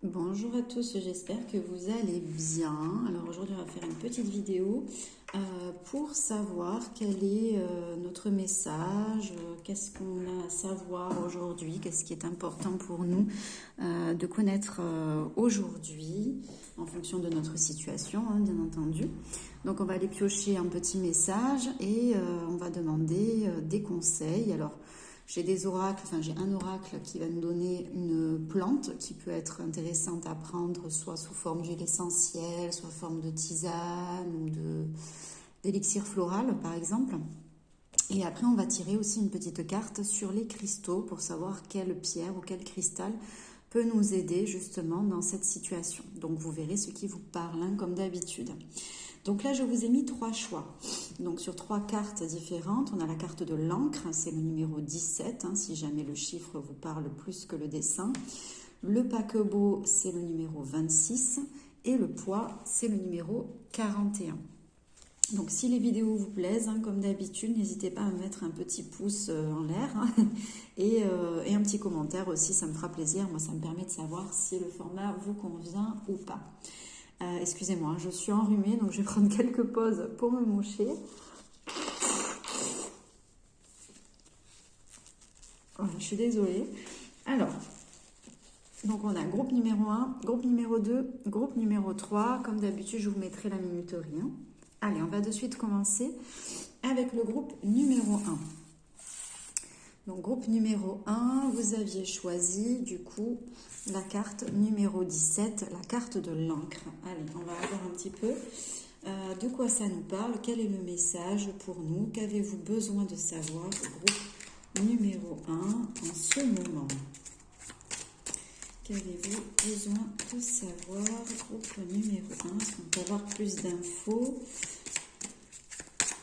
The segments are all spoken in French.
Bonjour à tous, j'espère que vous allez bien. Alors aujourd'hui on va faire une petite vidéo pour savoir quel est notre message, qu'est-ce qu'on a à savoir aujourd'hui, qu'est-ce qui est important pour nous de connaître aujourd'hui en fonction de notre situation, hein, bien entendu. Donc on va aller piocher un petit message et on va demander des conseils. Alors j'ai des oracles, enfin j'ai un oracle qui va nous donner une plante qui peut être intéressante à prendre, soit sous forme d'huile essentielle, soit sous forme de tisane ou d'élixir floral par exemple. Et après on va tirer aussi une petite carte sur les cristaux pour savoir quelle pierre ou quel cristal peut nous aider justement dans cette situation. Donc vous verrez ce qui vous parle, hein, comme d'habitude. Donc là, je vous ai mis 3 choix. Donc sur 3 cartes différentes, on a la carte de l'encre, c'est le numéro 17, hein, si jamais le chiffre vous parle plus que le dessin. Le paquebot, c'est le numéro 26. Et le poids, c'est le numéro 41. Donc si les vidéos vous plaisent, hein, comme d'habitude, n'hésitez pas à mettre un petit pouce en l'air, hein, et un petit commentaire aussi, ça me fera plaisir. Moi, ça me permet de savoir si le format vous convient ou pas. Excusez-moi, je suis enrhumée, donc je vais prendre quelques pauses pour me moucher. Voilà, je suis désolée. Alors, donc on a groupe numéro 1, groupe numéro 2, groupe numéro 3. Comme d'habitude, je vous mettrai la minuterie, hein. Allez, on va de suite commencer avec le groupe numéro 1. Donc, groupe numéro 1, vous aviez choisi, du coup, la carte numéro 17, la carte de l'encre. Allez, on va voir un petit peu de quoi ça nous parle, quel est le message pour nous, qu'avez-vous besoin de savoir, groupe numéro 1, en ce moment. Qu'avez-vous besoin de savoir, groupe numéro 1, est-ce qu'on peut avoir plus d'infos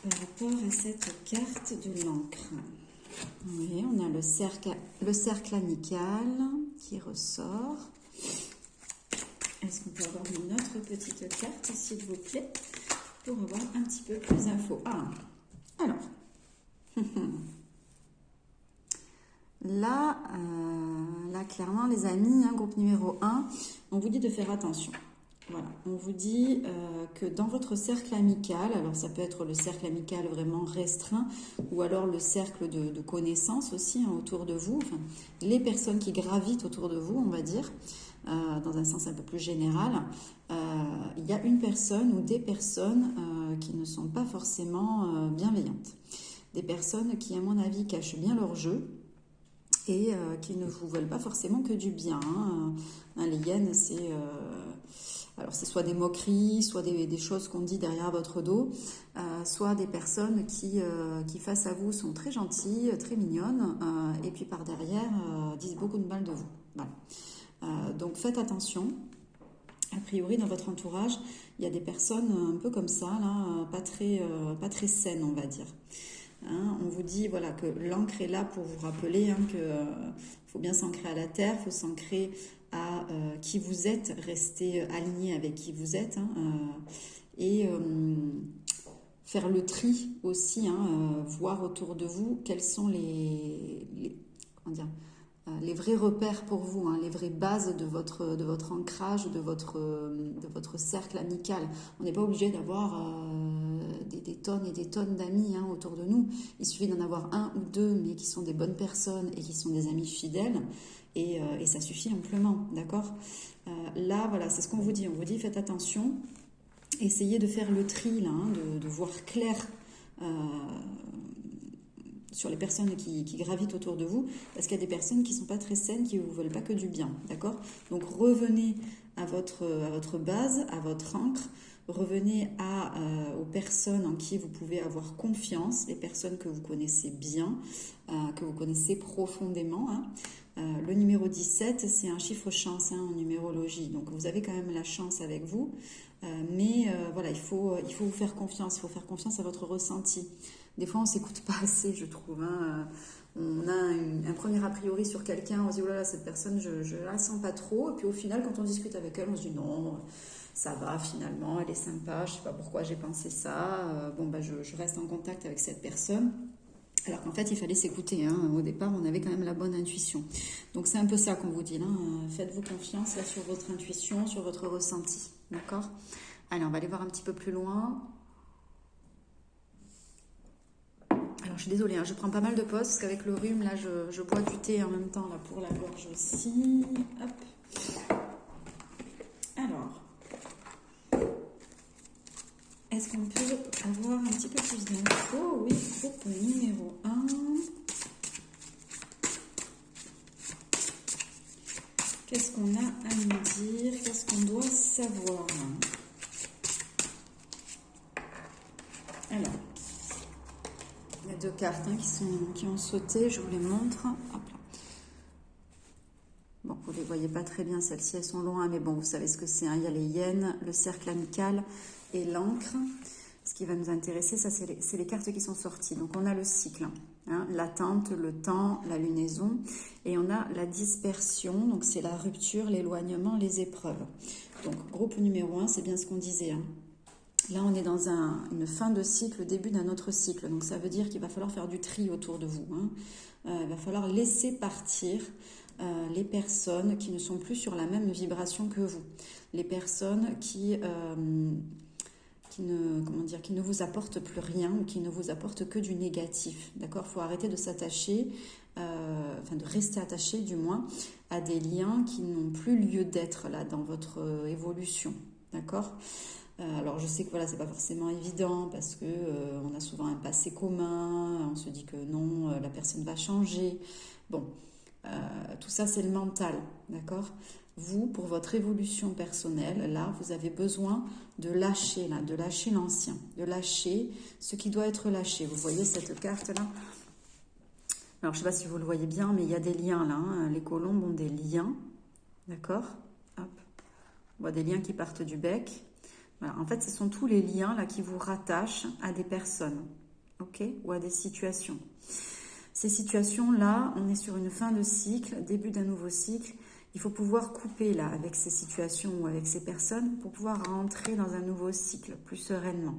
par rapport à cette carte de l'encre? Oui, on a le cercle amical qui ressort. Est-ce qu'on peut avoir une autre petite carte, s'il vous plaît, pour avoir un petit peu plus d'infos? Ah, alors, là, clairement, les amis, hein, groupe numéro 1, on vous dit de faire attention. Voilà, on vous dit que dans votre cercle amical, alors ça peut être le cercle amical vraiment restreint ou alors le cercle de connaissances aussi, hein, autour de vous, enfin, les personnes qui gravitent autour de vous, on va dire, dans un sens un peu plus général, il y a une personne ou des personnes qui ne sont pas forcément bienveillantes. Des personnes qui, à mon avis, cachent bien leur jeu et qui ne vous veulent pas forcément que du bien, hein. Les hyènes, c'est... alors, c'est soit des moqueries, soit des choses qu'on dit derrière votre dos, soit des personnes qui, face à vous, sont très gentilles, très mignonnes, et puis par derrière, disent beaucoup de mal de vous. Voilà. Donc, faites attention. A priori, dans votre entourage, il y a des personnes un peu comme ça, là, pas très saines, on va dire. Hein, on vous dit voilà, que l'encre est là pour vous rappeler, hein, qu'il faut bien s'ancrer à la terre, il faut s'ancrer à qui vous êtes, rester aligné avec qui vous êtes, hein, et faire le tri aussi, hein, voir autour de vous quels sont comment dire, les vrais repères pour vous, hein, les vraies bases de votre ancrage, de votre cercle amical. On n'est pas obligé d'avoir des tonnes et des tonnes d'amis, hein, autour de nous. Il suffit d'en avoir un ou deux, mais qui sont des bonnes personnes et qui sont des amis fidèles. Et ça suffit amplement, d'accord? Là, voilà, c'est ce qu'on vous dit. On vous dit, faites attention. Essayez de faire le tri, là, hein, de voir clair sur les personnes qui gravitent autour de vous, parce qu'il y a des personnes qui ne sont pas très saines, qui ne vous veulent pas que du bien, d'accord? Donc revenez à votre base, à votre ancre, revenez aux personnes en qui vous pouvez avoir confiance, les personnes que vous connaissez bien, que vous connaissez profondément, hein. Le numéro 17, c'est un chiffre chance, hein, en numérologie, donc vous avez quand même la chance avec vous, mais voilà, il faut vous faire confiance, il faut faire confiance à votre ressenti. Des fois, on ne s'écoute pas assez, je trouve, hein. On a un premier a priori sur quelqu'un, on se dit, oh là là, cette personne, je ne la sens pas trop. Et puis au final, quand on discute avec elle, on se dit, non, ça va finalement, elle est sympa, je ne sais pas pourquoi j'ai pensé ça. Je reste en contact avec cette personne. Alors qu'en fait, il fallait s'écouter. Hein. Au départ, on avait quand même la bonne intuition. Donc, c'est un peu ça qu'on vous dit. Là. Faites-vous confiance là, sur votre intuition, sur votre ressenti. D'accord? Allez, on va aller voir un petit peu plus loin. Alors, je suis désolée, hein, je prends pas mal de pauses parce qu'avec le rhume, là, je bois du thé en même temps là, pour la gorge aussi. Hop. Alors, est-ce qu'on peut avoir un petit peu plus d'infos? Oui, groupe numéro 1. Qu'est-ce qu'on a à nous dire? Qu'est-ce qu'on doit savoir? Alors, il y a deux cartes hein, qui ont sauté, je vous les montre. Hop là. Bon, vous ne les voyez pas très bien, celles-ci, elles sont loin, mais bon, vous savez ce que c'est. Hein. Il y a les hyènes, le cercle amical et l'encre. Ce qui va nous intéresser, ça, c'est les cartes qui sont sorties. Donc, on a le cycle, hein, l'attente, le temps, la lunaison. Et on a la dispersion, donc c'est la rupture, l'éloignement, les épreuves. Donc, groupe numéro 1, c'est bien ce qu'on disait. Hein. Là, on est dans une fin de cycle, le début d'un autre cycle. Donc, ça veut dire qu'il va falloir faire du tri autour de vous. Hein. Il va falloir laisser partir les personnes qui ne sont plus sur la même vibration que vous. Les personnes qui ne vous apportent plus rien ou qui ne vous apportent que du négatif. D'accord? Il faut arrêter de s'attacher, de rester attaché du moins, à des liens qui n'ont plus lieu d'être là dans votre évolution. D'accord? Alors je sais que voilà, c'est pas forcément évident parce que on a souvent un passé commun, on se dit que non, la personne va changer. Bon, tout ça c'est le mental, d'accord? Vous, pour votre évolution personnelle, là, vous avez besoin de lâcher l'ancien, de lâcher ce qui doit être lâché. Vous voyez cette carte-là? Alors, je ne sais pas si vous le voyez bien, mais il y a des liens là. Hein. Les colombes ont des liens, d'accord? Hop. On voit des liens qui partent du bec. Voilà. En fait, ce sont tous les liens là qui vous rattachent à des personnes, ok? Ou à des situations. Ces situations-là, on est sur une fin de cycle, début d'un nouveau cycle. Il faut pouvoir couper là avec ces situations ou avec ces personnes pour pouvoir rentrer dans un nouveau cycle plus sereinement.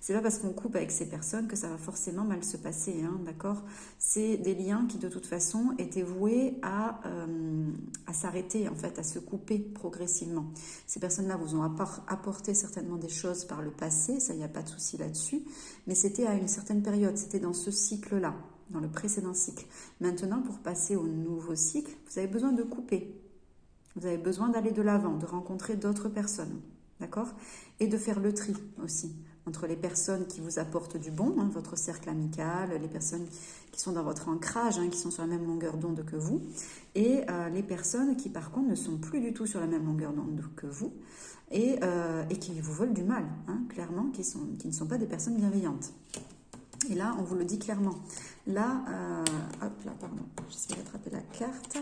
C'est pas parce qu'on coupe avec ces personnes que ça va forcément mal se passer, hein, d'accord? C'est des liens qui de toute façon étaient voués à s'arrêter, en fait, à se couper progressivement. Ces personnes-là vous ont apporté certainement des choses par le passé, ça, il n'y a pas de souci là-dessus, mais c'était à une certaine période, c'était dans ce cycle-là, dans le précédent cycle. Maintenant, pour passer au nouveau cycle, vous avez besoin de couper. Vous avez besoin d'aller de l'avant, de rencontrer d'autres personnes, d'accord? Et de faire le tri aussi entre les personnes qui vous apportent du bon, hein, votre cercle amical, les personnes qui sont dans votre ancrage, hein, qui sont sur la même longueur d'onde que vous, et les personnes qui, par contre, ne sont plus du tout sur la même longueur d'onde que vous, et qui vous veulent du mal, hein, clairement, qui ne sont pas des personnes bienveillantes. Et là, on vous le dit clairement. Là, hop là, pardon, j'essaie d'attraper la carte.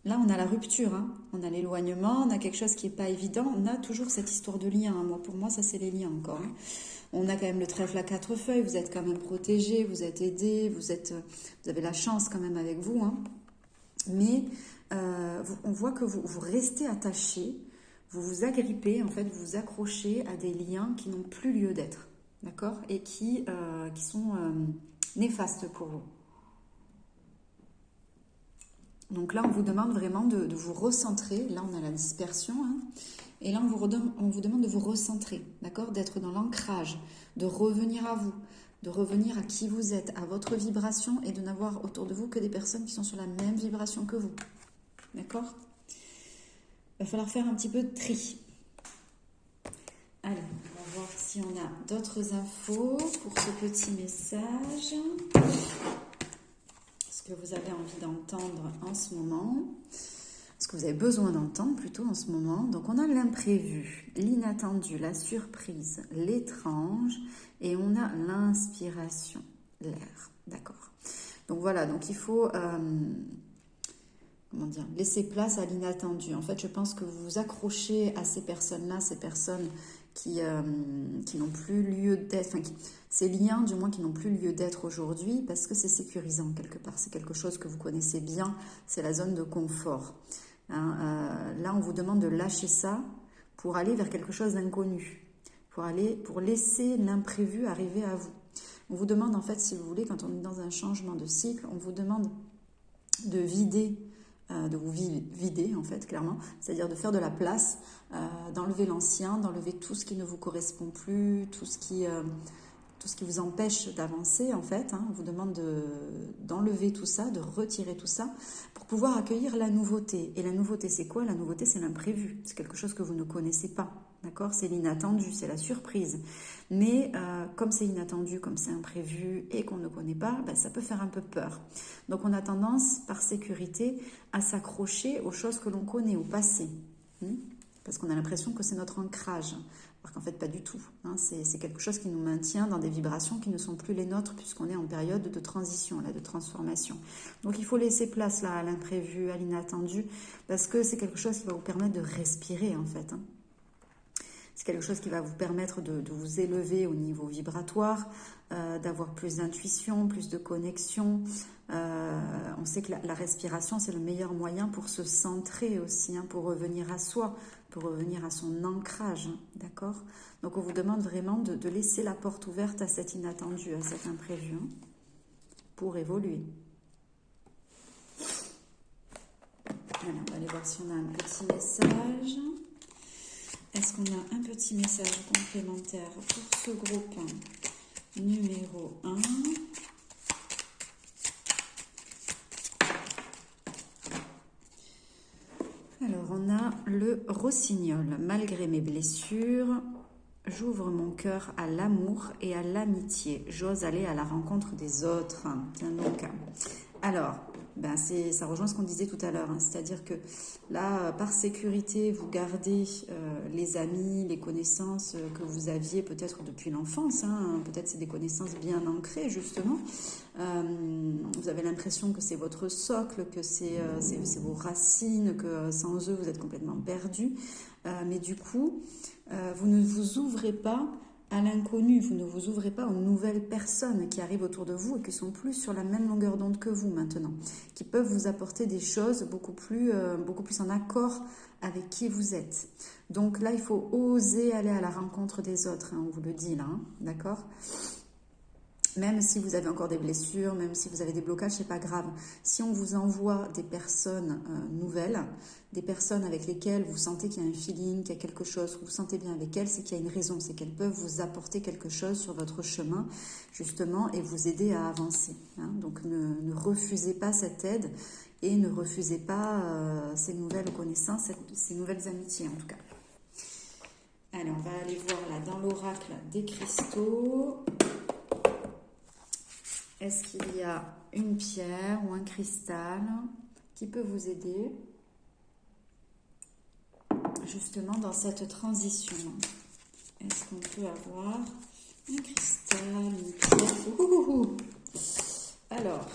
Là, on a la rupture, hein. On a l'éloignement, on a quelque chose qui n'est pas évident. On a toujours cette histoire de lien. Hein. Pour moi, ça, c'est les liens encore. Hein. On a quand même le trèfle à 4 feuilles. Vous êtes quand même protégé, vous êtes aidé, vous avez la chance quand même avec vous. Hein. Mais on voit que vous restez attaché, vous vous agrippez, en fait, vous vous accrochez à des liens qui n'ont plus lieu d'être. D'accord? Et qui sont néfastes pour vous. Donc là, on vous demande vraiment de vous recentrer. Là, on a la dispersion. Hein, et là, on vous demande de vous recentrer, d'accord? D'être dans l'ancrage, de revenir à vous, de revenir à qui vous êtes, à votre vibration et de n'avoir autour de vous que des personnes qui sont sur la même vibration que vous. D'accord? Il va falloir faire un petit peu de tri. Allez, on va voir si on a d'autres infos pour ce petit message. Que vous avez envie d'entendre en ce moment, ce que vous avez besoin d'entendre plutôt en ce moment. Donc on a l'imprévu, l'inattendu, la surprise, l'étrange et on a l'inspiration, l'air, d'accord. Donc voilà, donc il faut laisser place à l'inattendu. En fait, je pense que vous vous accrochez à ces personnes-là, ces personnes qui n'ont plus lieu d'être, enfin, ces liens du moins qui n'ont plus lieu d'être aujourd'hui parce que c'est sécurisant quelque part, c'est quelque chose que vous connaissez bien, c'est la zone de confort. Hein, là, on vous demande de lâcher ça pour aller vers quelque chose d'inconnu, pour laisser l'imprévu arriver à vous. On vous demande en fait, si vous voulez, quand on est dans un changement de cycle, on vous demande de vider, de vous vider en fait, clairement, c'est-à-dire de faire de la place, d'enlever l'ancien, d'enlever tout ce qui ne vous correspond plus, tout ce qui vous empêche d'avancer en fait. On vous demande d'enlever tout ça, de retirer tout ça pour pouvoir accueillir la nouveauté. Et la nouveauté, c'est quoi? La nouveauté, c'est l'imprévu. C'est quelque chose que vous ne connaissez pas. D'accord? C'est l'inattendu, c'est la surprise. Mais comme c'est inattendu, comme c'est imprévu et qu'on ne connaît pas, ça peut faire un peu peur. Donc on a tendance, par sécurité, à s'accrocher aux choses que l'on connaît, au passé. Parce qu'on a l'impression que c'est notre ancrage. Alors qu'en fait, pas du tout. C'est quelque chose qui nous maintient dans des vibrations qui ne sont plus les nôtres puisqu'on est en période de transition, là, de transformation. Donc il faut laisser place là, à l'imprévu, à l'inattendu, parce que c'est quelque chose qui va vous permettre de respirer en fait. C'est quelque chose qui va vous permettre de vous élever au niveau vibratoire, d'avoir plus d'intuition, plus de connexion. On sait que la respiration, c'est le meilleur moyen pour se centrer aussi, pour revenir à soi, pour revenir à son ancrage, d'accord? Donc on vous demande vraiment de laisser la porte ouverte à cet inattendu, à cet imprévu, pour évoluer. Alors, on va aller voir si on a un petit message. Est-ce qu'on a un petit message complémentaire pour ce groupe numéro 1? Alors, on a le rossignol. Malgré mes blessures, j'ouvre mon cœur à l'amour et à l'amitié. J'ose aller à la rencontre des autres. Tiens donc. Alors, ça rejoint ce qu'on disait tout à l'heure. C'est-à-dire que là, par sécurité, vous gardez les amis, les connaissances que vous aviez peut-être depuis l'enfance. Peut-être c'est des connaissances bien ancrées, justement. Vous avez l'impression que c'est votre socle, que c'est vos racines, que sans eux, vous êtes complètement perdu. Mais du coup, vous ne vous ouvrez pas à l'inconnu, vous ne vous ouvrez pas aux nouvelles personnes qui arrivent autour de vous et qui sont plus sur la même longueur d'onde que vous maintenant, qui peuvent vous apporter des choses beaucoup plus en accord avec qui vous êtes. Donc là, il faut oser aller à la rencontre des autres, on vous le dit là, d'accord ? Même si vous avez encore des blessures, même si vous avez des blocages, c'est pas grave. Si on vous envoie des personnes nouvelles, des personnes avec lesquelles vous sentez qu'il y a un feeling, qu'il y a quelque chose, que vous vous sentez bien avec elles, c'est qu'il y a une raison, c'est qu'elles peuvent vous apporter quelque chose sur votre chemin, justement, et vous aider à avancer. Donc ne refusez pas cette aide et ne refusez pas ces nouvelles connaissances, ces nouvelles amitiés en tout cas. Allez, on va aller voir là dans l'oracle des cristaux. Est-ce qu'il y a une pierre ou un cristal qui peut vous aider justement dans cette transition? Est-ce qu'on peut avoir un cristal, une pierre? Alors,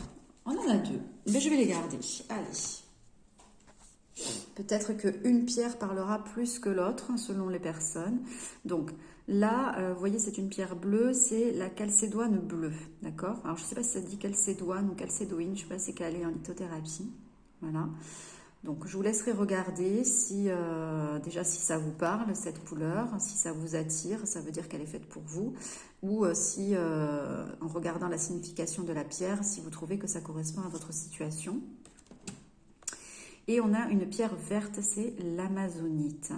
on en a deux, mais je vais les garder. Allez. Peut-être qu'une pierre parlera plus que l'autre selon les personnes. Donc là, vous voyez, c'est une pierre bleue, c'est la calcédoine bleue, d'accord? Alors je ne sais pas si ça dit calcédoine ou calcédoïne, je ne sais pas si c'est calé en lithothérapie. Voilà. Donc je vous laisserai regarder si déjà si ça vous parle, cette couleur, si ça vous attire, ça veut dire qu'elle est faite pour vous, ou si en regardant la signification de la pierre, si vous trouvez que ça correspond à votre situation. Et on a une pierre verte, c'est l'amazonite.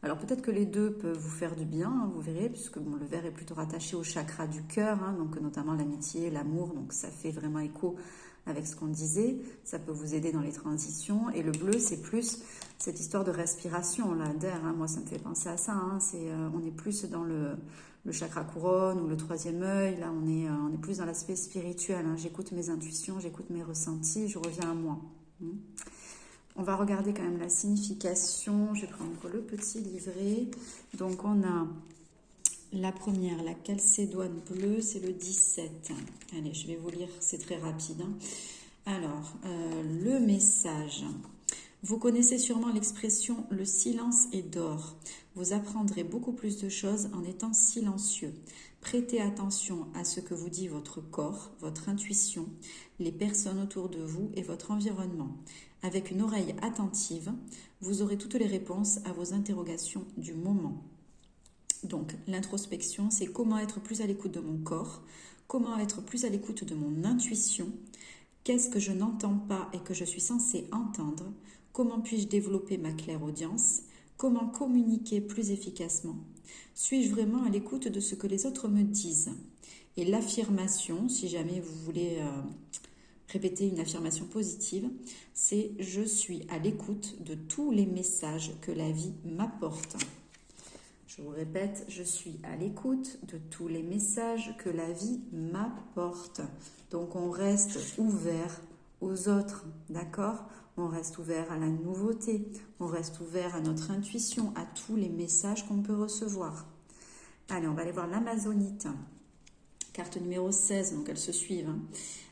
Alors peut-être que les deux peuvent vous faire du bien, vous verrez, puisque le vert est plutôt rattaché au chakra du cœur, donc notamment l'amitié, l'amour, donc ça fait vraiment écho avec ce qu'on disait. Ça peut vous aider dans les transitions. Et le bleu, c'est plus cette histoire de respiration, là, d'air. Moi, ça me fait penser à ça. On est plus dans le chakra couronne ou le troisième œil. Là, on est plus dans l'aspect spirituel. J'écoute mes intuitions, j'écoute mes ressentis, je reviens à moi. On va regarder quand même la signification. Je vais prendre le petit livret. Donc, on a la première, la calcédoine bleue, c'est le 17. Allez, je vais vous lire, c'est très rapide. Alors, le message. Vous connaissez sûrement l'expression « le silence est d'or ». Vous apprendrez beaucoup plus de choses en étant silencieux. Prêtez attention à ce que vous dit votre corps, votre intuition, les personnes autour de vous et votre environnement. Avec une oreille attentive, vous aurez toutes les réponses à vos interrogations du moment. Donc, l'introspection, c'est comment être plus à l'écoute de mon corps, comment être plus à l'écoute de mon intuition, qu'est-ce que je n'entends pas et que je suis censée entendre, comment puis-je développer ma clairaudience, comment communiquer plus efficacement, suis-je vraiment à l'écoute de ce que les autres me disent. Et l'affirmation, si jamais vous voulez répéter une affirmation positive, c'est « je suis à l'écoute de tous les messages que la vie m'apporte ». Je vous répète, je suis à l'écoute de tous les messages que la vie m'apporte. Donc on reste ouvert aux autres, d'accord? On reste ouvert à la nouveauté, on reste ouvert à notre intuition, à tous les messages qu'on peut recevoir. Allez, on va aller voir l'Amazonite, carte numéro 16, donc elles se suivent.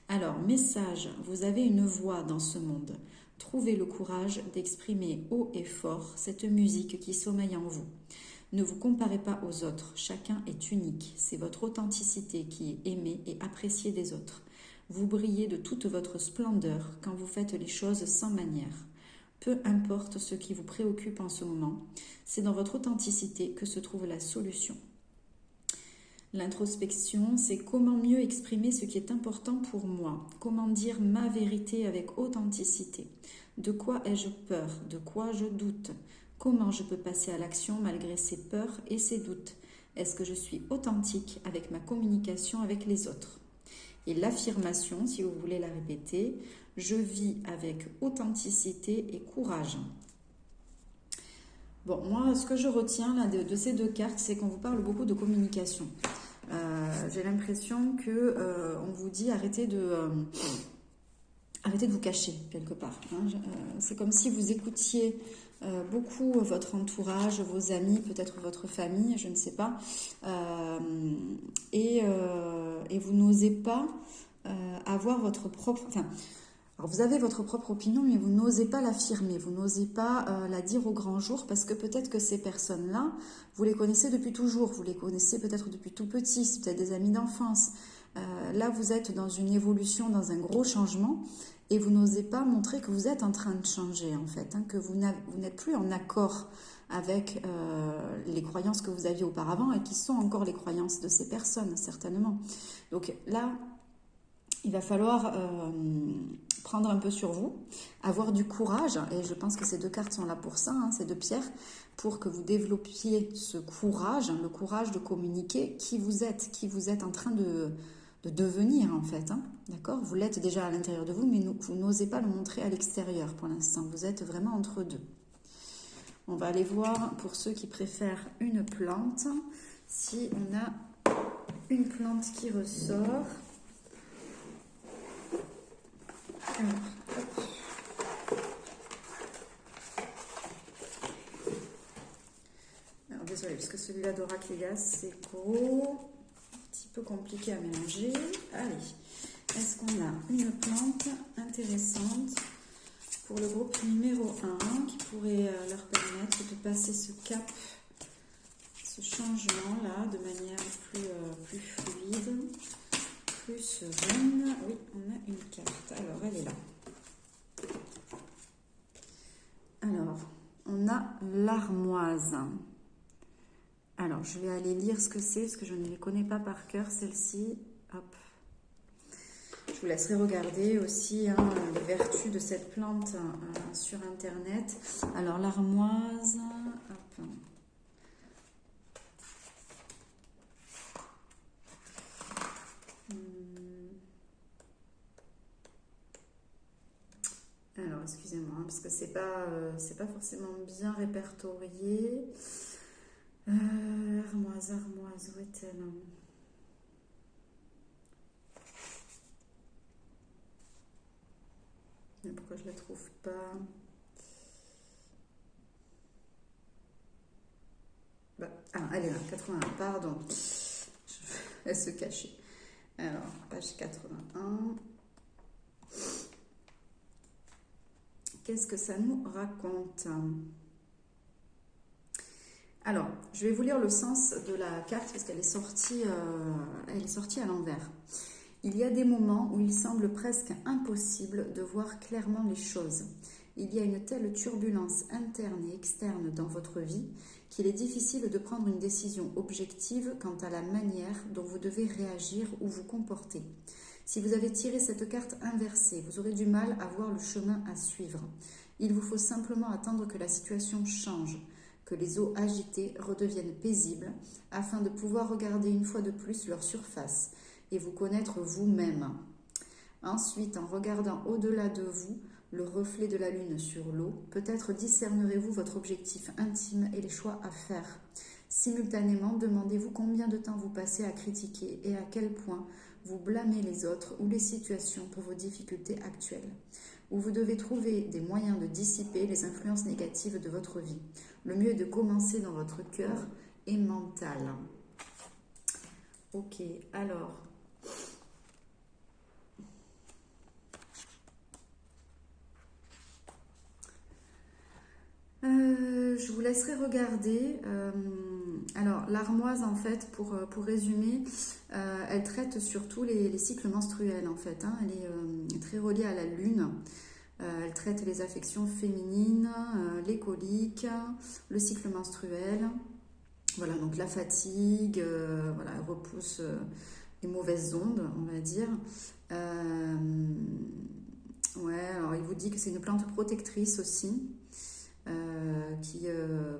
Alors, message, vous avez une voix dans ce monde. Trouvez le courage d'exprimer haut et fort cette musique qui sommeille en vous. Ne vous comparez pas aux autres, chacun est unique. C'est votre authenticité qui est aimée et appréciée des autres. Vous brillez de toute votre splendeur quand vous faites les choses sans manière. Peu importe ce qui vous préoccupe en ce moment, c'est dans votre authenticité que se trouve la solution. L'introspection, c'est comment mieux exprimer ce qui est important pour moi, comment dire ma vérité avec authenticité. De quoi ai-je peur? De quoi je doute? Comment je peux passer à l'action malgré ces peurs et ces doutes? Est-ce que je suis authentique avec ma communication avec les autres? Et l'affirmation, si vous voulez la répéter, je vis avec authenticité et courage. Bon, moi, ce que je retiens là, de ces deux cartes, c'est qu'on vous parle beaucoup de communication. J'ai l'impression qu'on vous dit arrêtez de vous cacher quelque part. Hein. C'est comme si vous écoutiez beaucoup votre entourage, vos amis, peut-être votre famille, je ne sais pas, et vous n'osez pas avoir votre propre... Enfin, alors vous avez votre propre opinion, mais vous n'osez pas l'affirmer, vous n'osez pas la dire au grand jour, parce que peut-être que ces personnes-là, vous les connaissez depuis toujours, vous les connaissez peut-être depuis tout petit, c'est peut-être des amis d'enfance. Là, vous êtes dans une évolution, dans un gros changement, et vous n'osez pas montrer que vous êtes en train de changer, en fait, hein, que vous n'êtes plus en accord avec les croyances que vous aviez auparavant, et qui sont encore les croyances de ces personnes, certainement. Donc là, il va falloir prendre un peu sur vous, avoir du courage, et je pense que ces deux cartes sont là pour ça, hein, ces deux pierres, pour que vous développiez ce courage, hein, le courage de communiquer qui vous êtes en train de devenir en fait, hein, d'accord? Vous l'êtes déjà à l'intérieur de vous, mais vous n'osez pas le montrer à l'extérieur pour l'instant, vous êtes vraiment entre deux. On va aller voir pour ceux qui préfèrent une plante, si on a une plante qui ressort. Alors désolé, parce que celui-là d'Oracleas, c'est gros, un petit peu compliqué à mélanger. Allez, est-ce qu'on a une plante intéressante pour le groupe numéro 1 qui pourrait leur permettre de passer ce cap, ce changement-là de manière plus fluide, plus sereine? Oui, on a une carte. Alors, elle est là. Alors, on a l'armoise. Alors, je vais aller lire ce que c'est, parce que je ne les connais pas par cœur, celle-ci. Hop. Je vous laisserai regarder aussi hein, les vertus de cette plante sur Internet. Alors, l'armoise... Hop. Alors, excusez-moi, hein, parce que c'est pas forcément bien répertorié. Armoise, où est-elle? Mais pourquoi je la trouve pas? Elle est là, 81, pardon. Elle se cachait. Alors, page 81. Qu'est-ce que ça nous raconte? Alors, je vais vous lire le sens de la carte parce qu'elle est sortie à l'envers. Il y a des moments où il semble presque impossible de voir clairement les choses. Il y a une telle turbulence interne et externe dans votre vie qu'il est difficile de prendre une décision objective quant à la manière dont vous devez réagir ou vous comporter. Si vous avez tiré cette carte inversée, vous aurez du mal à voir le chemin à suivre. Il vous faut simplement attendre que la situation change, que les eaux agitées redeviennent paisibles, afin de pouvoir regarder une fois de plus leur surface et vous connaître vous-même. Ensuite, en regardant au-delà de vous, le reflet de la lune sur l'eau, peut-être discernerez-vous votre objectif intime et les choix à faire. Simultanément, demandez-vous combien de temps vous passez à critiquer et à quel point vous blâmez les autres ou les situations pour vos difficultés actuelles. Où vous devez trouver des moyens de dissiper les influences négatives de votre vie. Le mieux est de commencer dans votre cœur et mental. Ok, alors... je vous laisserai regarder. Alors, l'armoise, en fait, pour résumer, elle traite surtout les cycles menstruels, en fait. Hein. Elle est très reliée à la lune. Elle traite les affections féminines, les coliques, le cycle menstruel. Voilà, donc la fatigue, voilà, elle repousse les mauvaises ondes, on va dire. Ouais, alors il vous dit que c'est une plante protectrice aussi.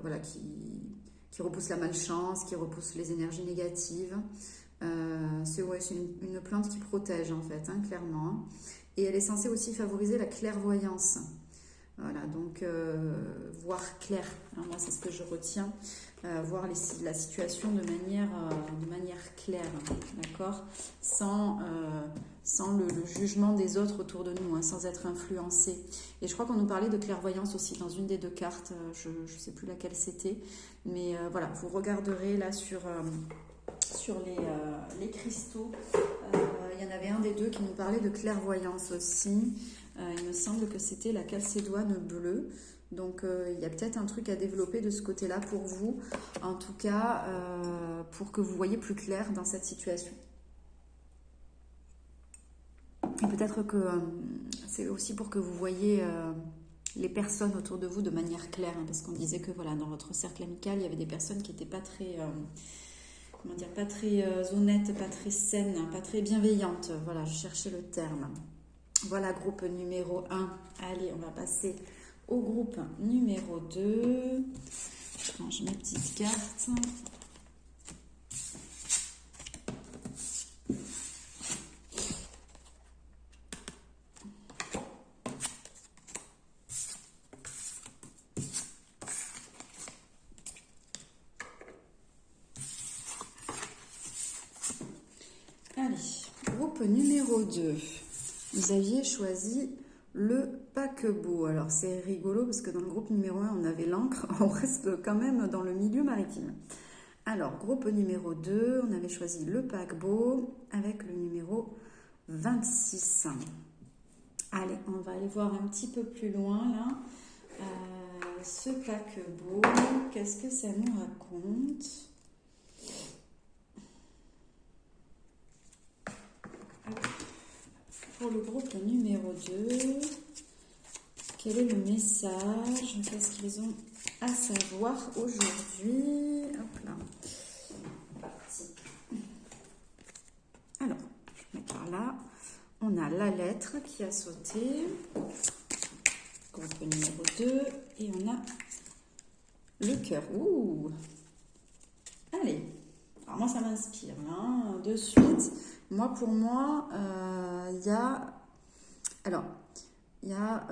Voilà, qui repousse la malchance, qui repousse les énergies négatives. C'est une plante qui protège en fait, hein, clairement. Et elle est censée aussi favoriser la clairvoyance. Voilà, donc voir clair, hein, moi c'est ce que je retiens, voir la situation de manière claire, d'accord, sans le jugement des autres autour de nous, hein, sans être influencé. Et je crois qu'on nous parlait de clairvoyance aussi dans une des deux cartes, je ne sais plus laquelle c'était, mais voilà, vous regarderez là sur les cristaux, il y en avait un des deux qui nous parlait de clairvoyance aussi. Il me semble que c'était la calcédoine bleue. Donc, il y a peut-être un truc à développer de ce côté-là pour vous. En tout cas, pour que vous voyez plus clair dans cette situation. Et peut-être que c'est aussi pour que vous voyez les personnes autour de vous de manière claire. Hein, parce qu'on disait que voilà, dans votre cercle amical, il y avait des personnes qui n'étaient pas très... pas très honnêtes, pas très saines, pas très bienveillantes. Voilà, je cherchais le terme. Voilà, groupe numéro 1. Allez, on va passer au groupe numéro 2. Je range mes petites cartes. Allez, groupe numéro 2. Vous aviez choisi le paquebot. Alors c'est rigolo parce que dans le groupe numéro 1, on avait l'encre. On reste quand même dans le milieu maritime. Alors, groupe numéro 2, on avait choisi le paquebot avec le numéro 26. Allez, on va aller voir un petit peu plus loin là. Ce paquebot, qu'est-ce que ça nous raconte ? Pour le groupe numéro 2, quel est le message? Qu'est-ce qu'ils ont à savoir aujourd'hui? Hop là. Parti. Alors, je mets par là. On a la lettre qui a sauté. Groupe numéro 2. Et on a le cœur. Ouh! Allez. Alors moi, ça m'inspire. Hein, de suite. Pour moi, il y a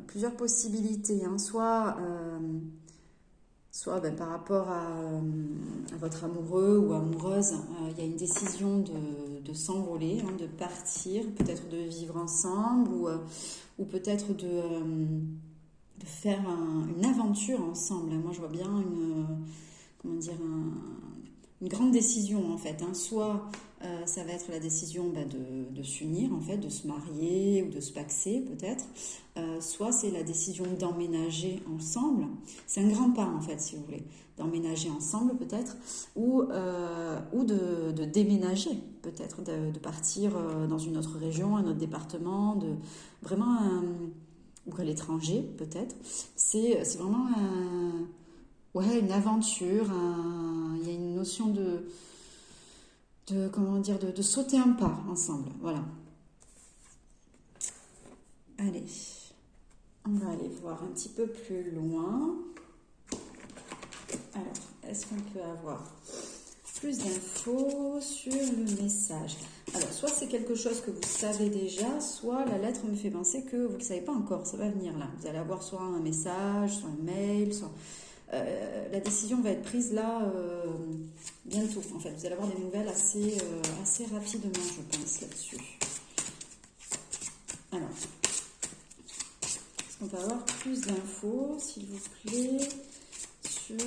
plusieurs possibilités. Hein. Soit par rapport à votre amoureux ou amoureuse, il y a une décision de s'envoler, hein, de partir, peut-être de vivre ensemble ou peut-être de faire une aventure ensemble. Moi, je vois bien une grande décision en fait. Hein. Soit ça va être la décision de s'unir en fait, de se marier ou de se paxer peut-être. Soit c'est la décision d'emménager ensemble. C'est un grand pas en fait, si vous voulez, d'emménager ensemble peut-être, ou de déménager peut-être, de partir dans une autre région, un autre département, vraiment ou à l'étranger peut-être. C'est vraiment une aventure, il y a une notion comment dire, de sauter un pas ensemble, voilà. Allez, on va aller voir un petit peu plus loin. Alors, est-ce qu'on peut avoir plus d'infos sur le message? Alors, soit c'est quelque chose que vous savez déjà, soit la lettre me fait penser que vous ne le savez pas encore, ça va venir là. Vous allez avoir soit un message, soit un mail, soit... la décision va être prise là bientôt. En fait, vous allez avoir des nouvelles assez rapidement, je pense, là-dessus. Alors, est-ce qu'on peut avoir plus d'infos, s'il vous plaît, sur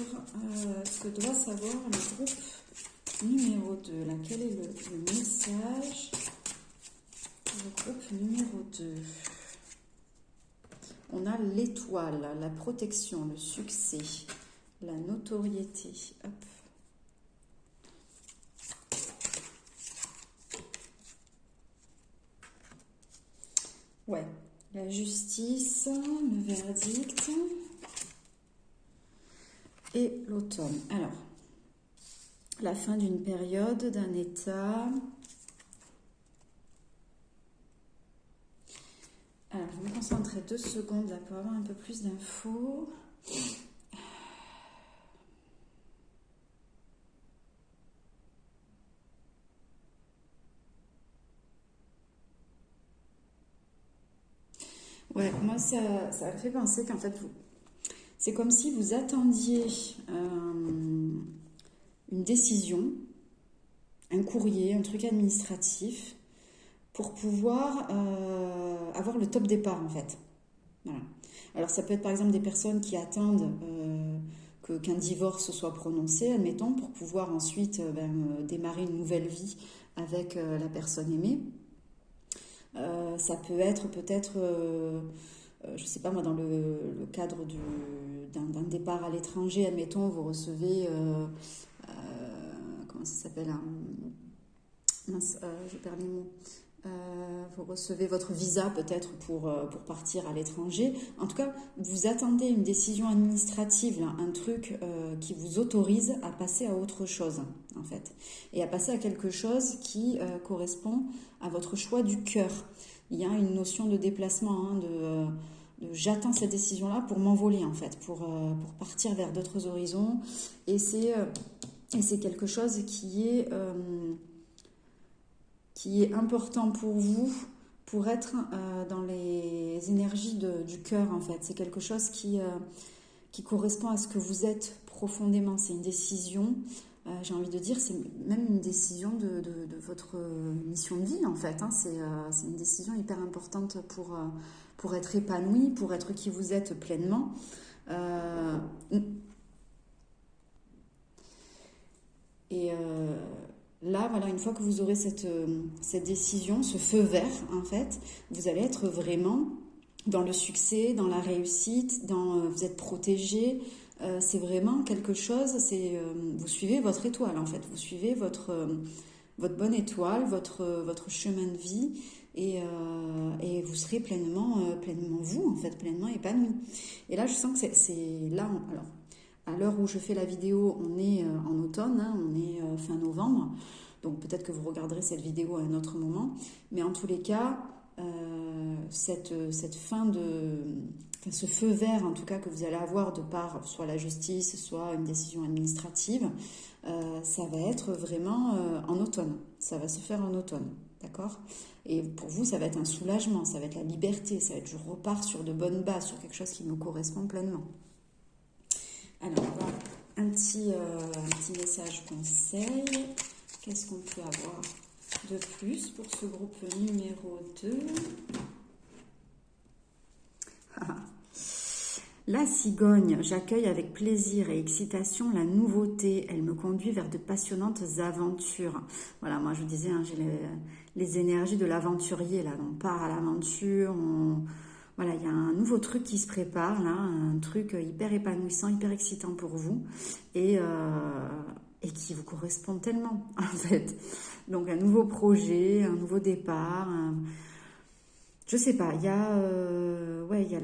ce que doit savoir le groupe numéro 2. Là, quel est le message du groupe numéro 2? On a l'étoile, la protection, le succès, la notoriété. Hop. Ouais, la justice, le verdict et l'automne. Alors, la fin d'une période, d'un état. Alors, je vais me concentrer 2 secondes là pour avoir un peu plus d'infos. Ouais, moi ça me fait penser qu'en fait, c'est comme si vous attendiez une décision, un courrier, un truc administratif, pour pouvoir avoir le top départ en fait. Voilà. Alors ça peut être par exemple des personnes qui attendent qu'un divorce soit prononcé, admettons, pour pouvoir ensuite démarrer une nouvelle vie avec la personne aimée. Ça peut être peut-être, je ne sais pas moi, dans le cadre d'un départ à l'étranger, admettons, vous recevez, comment ça s'appelle, mince, je perds les mots. Vous recevez votre visa peut-être pour partir à l'étranger. En tout cas, vous attendez une décision administrative, là, un truc qui vous autorise à passer à autre chose, en fait. Et à passer à quelque chose qui correspond à votre choix du cœur. Il y a une notion de déplacement, de j'attends cette décision-là pour m'envoler, en fait, pour partir vers d'autres horizons. Et c'est quelque chose qui est important pour vous, pour être dans les énergies du cœur, en fait. C'est quelque chose qui correspond à ce que vous êtes profondément. C'est une décision, j'ai envie de dire, c'est même une décision de votre mission de vie, en fait. Hein. C'est une décision hyper importante pour être épanoui, pour être qui vous êtes pleinement. Là, voilà, une fois que vous aurez cette décision, ce feu vert, en fait, vous allez être vraiment dans le succès, dans la réussite, vous êtes protégé. C'est vraiment quelque chose, vous suivez votre étoile, en fait. Vous suivez votre bonne étoile, votre chemin de vie, et vous serez pleinement vous, en fait, pleinement épanoui. Et là, je sens que c'est là, alors, à l'heure où je fais la vidéo, on est en automne, hein, on est fin novembre, donc peut-être que vous regarderez cette vidéo à un autre moment, mais en tous les cas, cette fin ce feu vert en tout cas que vous allez avoir de par soit la justice, soit une décision administrative, ça va être vraiment en automne, ça va se faire en automne, d'accord? Et pour vous, ça va être un soulagement, ça va être la liberté, ça va être je repars sur de bonnes bases, sur quelque chose qui me correspond pleinement. Alors, on va voir un petit message conseil. Qu'est-ce qu'on peut avoir de plus pour ce groupe numéro 2? La cigogne, j'accueille avec plaisir et excitation la nouveauté. Elle me conduit vers de passionnantes aventures. Voilà, moi je vous disais, hein, j'ai les énergies de l'aventurier, là. On part à l'aventure, voilà, il y a un nouveau truc qui se prépare, là, un truc hyper épanouissant, hyper excitant pour vous, et qui vous correspond tellement, en fait. Donc un nouveau projet, un nouveau départ, je sais pas, il y a, ouais, il y a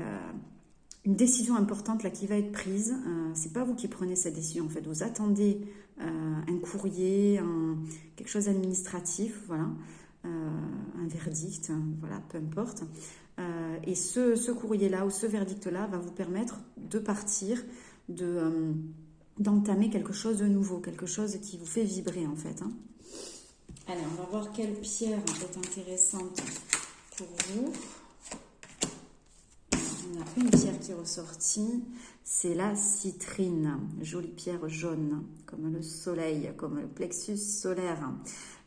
une décision importante là qui va être prise. C'est pas vous qui prenez cette décision en fait. Vous attendez un courrier, quelque chose d'administratif, voilà, un verdict, voilà, peu importe. Et ce courrier-là ou ce verdict-là va vous permettre de partir, d'entamer quelque chose de nouveau, quelque chose qui vous fait vibrer en fait. Hein. Allez, on va voir quelle pierre est intéressante pour vous. On a une pierre qui est ressortie, c'est la citrine, jolie pierre jaune, comme le soleil, comme le plexus solaire.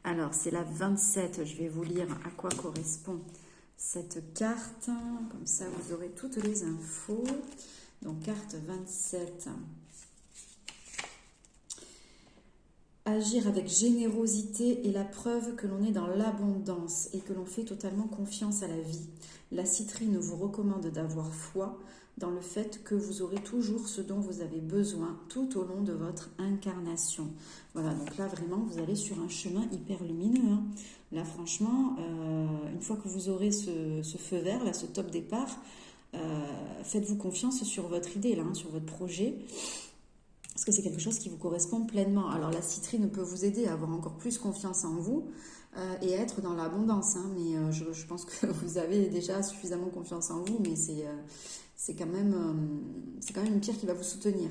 Alors, c'est la 27, je vais vous lire à quoi correspond cette carte, comme ça vous aurez toutes les infos. Donc, carte 27. Agir avec générosité est la preuve que l'on est dans l'abondance et que l'on fait totalement confiance à la vie. La citrine vous recommande d'avoir foi dans le fait que vous aurez toujours ce dont vous avez besoin tout au long de votre incarnation. Voilà, donc là vraiment vous allez sur un chemin hyper lumineux. Hein. Là franchement, une fois que vous aurez ce feu vert, là, ce top départ, faites-vous confiance sur votre idée, là, hein, sur votre projet. Parce que c'est quelque chose qui vous correspond pleinement. Alors la citrine peut vous aider à avoir encore plus confiance en vous et à être dans l'abondance. Hein, mais je pense que vous avez déjà suffisamment confiance en vous, mais c'est quand même une pierre qui va vous soutenir.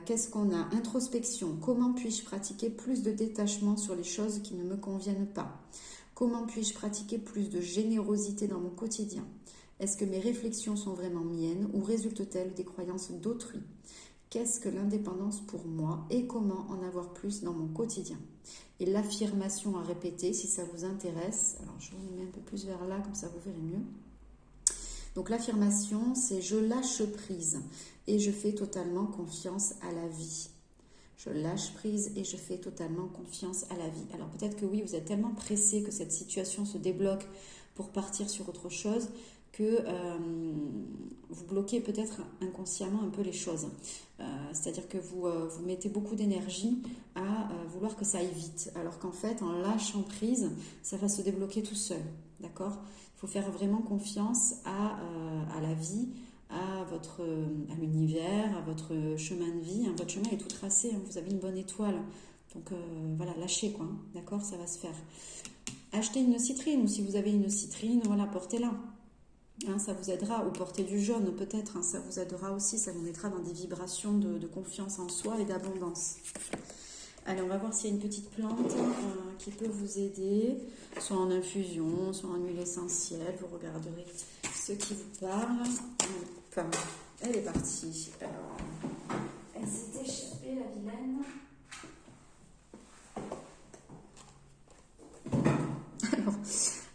Qu'est-ce qu'on a? Introspection. Comment puis-je pratiquer plus de détachement sur les choses qui ne me conviennent pas? Comment puis-je pratiquer plus de générosité dans mon quotidien? Est-ce que mes réflexions sont vraiment miennes ou résultent-elles des croyances d'autrui? Qu'est-ce que l'indépendance pour moi et comment en avoir plus dans mon quotidien? Et l'affirmation à répéter si ça vous intéresse. Alors je vous mets un peu plus vers là, comme ça vous verrez mieux. Donc l'affirmation, c'est je lâche prise et je fais totalement confiance à la vie. Je lâche prise et je fais totalement confiance à la vie. Alors peut-être que oui, vous êtes tellement pressé que cette situation se débloque pour partir sur autre chose que vous bloquez peut-être inconsciemment un peu les choses. C'est-à-dire que vous mettez beaucoup d'énergie à vouloir que ça aille vite, alors qu'en fait, en lâchant prise, ça va se débloquer tout seul, d'accord? Il faut faire vraiment confiance à la vie, à l'univers, à votre chemin de vie. Hein. Votre chemin est tout tracé, hein. Vous avez une bonne étoile. Donc voilà, lâchez quoi, hein. D'accord? Ça va se faire. Achetez une citrine, ou si vous avez une citrine, voilà, portez-la. Hein, ça vous aidera, ou porter du jaune peut-être, hein, ça vous aidera aussi, ça vous mettra dans des vibrations de confiance en soi et d'abondance. Allez, on va voir s'il y a une petite plante qui peut vous aider, soit en infusion, soit en huile essentielle, vous regarderez ce qui vous parle. Enfin, elle est partie. Alors, elle s'est échappée, la vilaine.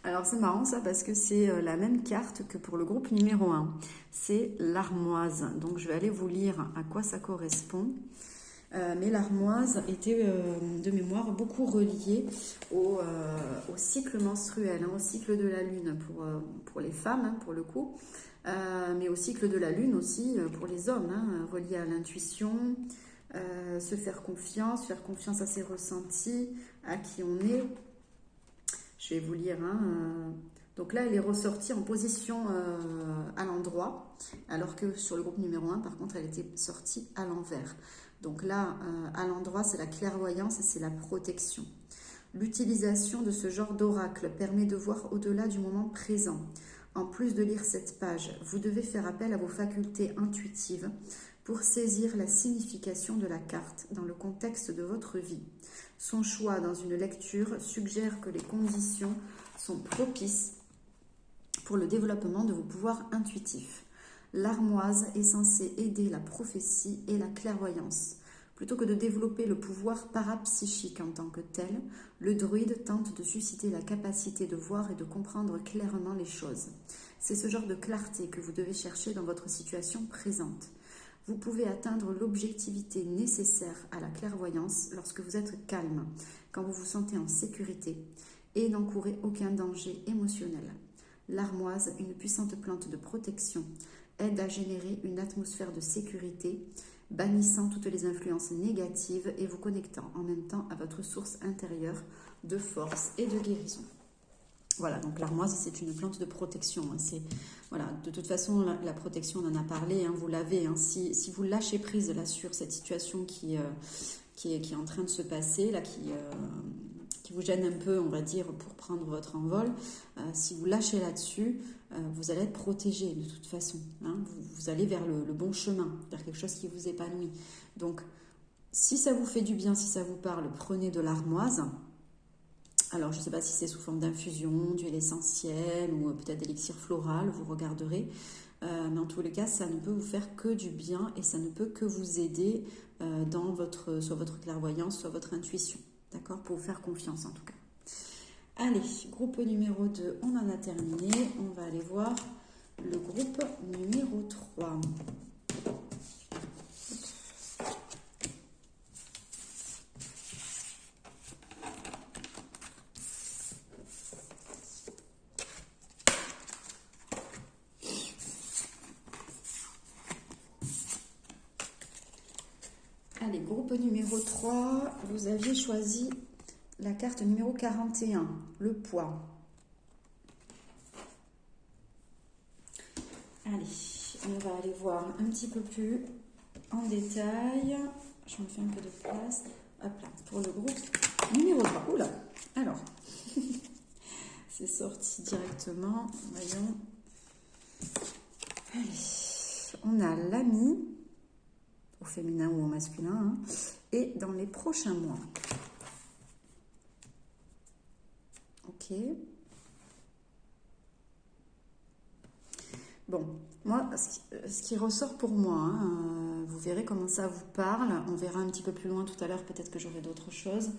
Alors c'est marrant ça parce que c'est la même carte que pour le groupe numéro 1. C'est l'armoise. Donc je vais aller vous lire à quoi ça correspond. Mais l'armoise était de mémoire beaucoup reliée au cycle menstruel, hein, au cycle de la lune pour les femmes, hein, pour le coup. Mais au cycle de la lune aussi pour les hommes, hein, relié à l'intuition, se faire confiance à ses ressentis, à qui on est. Je vais vous lire. Hein, donc là, elle est ressortie en position à l'endroit, alors que sur le groupe numéro 1, par contre, elle était sortie à l'envers. Donc là, à l'endroit, c'est la clairvoyance et c'est la protection. L'utilisation de ce genre d'oracle permet de voir au-delà du moment présent. En plus de lire cette page, vous devez faire appel à vos facultés intuitives pour saisir la signification de la carte dans le contexte de votre vie. Son choix dans une lecture suggère que les conditions sont propices pour le développement de vos pouvoirs intuitifs. L'armoise est censée aider la prophétie et la clairvoyance. Plutôt que de développer le pouvoir parapsychique en tant que tel, le druide tente de susciter la capacité de voir et de comprendre clairement les choses. C'est ce genre de clarté que vous devez chercher dans votre situation présente. Vous pouvez atteindre l'objectivité nécessaire à la clairvoyance lorsque vous êtes calme, quand vous vous sentez en sécurité et n'encourez aucun danger émotionnel. L'armoise, une puissante plante de protection, aide à générer une atmosphère de sécurité, bannissant toutes les influences négatives et vous connectant en même temps à votre source intérieure de force et de guérison. Voilà, donc l'armoise, c'est une plante de protection. Hein, voilà, de toute façon, la protection, on en a parlé, hein, vous l'avez. Hein, si vous lâchez prise là sur cette situation qui est en train de se passer, là, qui vous gêne un peu, on va dire, pour prendre votre envol, si vous lâchez là-dessus, vous allez être protégé de toute façon. Hein, vous allez vers le bon chemin, vers quelque chose qui vous épanouit. Donc, si ça vous fait du bien, si ça vous parle, prenez de l'armoise. Alors, je ne sais pas si c'est sous forme d'infusion, d'huile essentielle ou peut-être d'élixir floral, vous regarderez. Mais en tous les cas, ça ne peut vous faire que du bien et ça ne peut que vous aider dans soit votre clairvoyance, soit votre intuition. D'accord? Pour vous faire confiance en tout cas. Allez, groupe numéro 2, on en a terminé. On va aller voir le groupe numéro 3. Allez, groupe numéro 3, vous aviez choisi la carte numéro 41, le poids. Allez, on va aller voir un petit peu plus en détail. Je me fais un peu de place. Hop là, pour le groupe numéro 3. Oula, alors, c'est sorti directement. Voyons. Allez, on a l'ami, au féminin ou au masculin, hein, et dans les prochains mois. Ok. Bon, moi, ce qui ressort pour moi, hein, vous verrez comment ça vous parle. On verra un petit peu plus loin tout à l'heure, peut-être que j'aurai d'autres choses.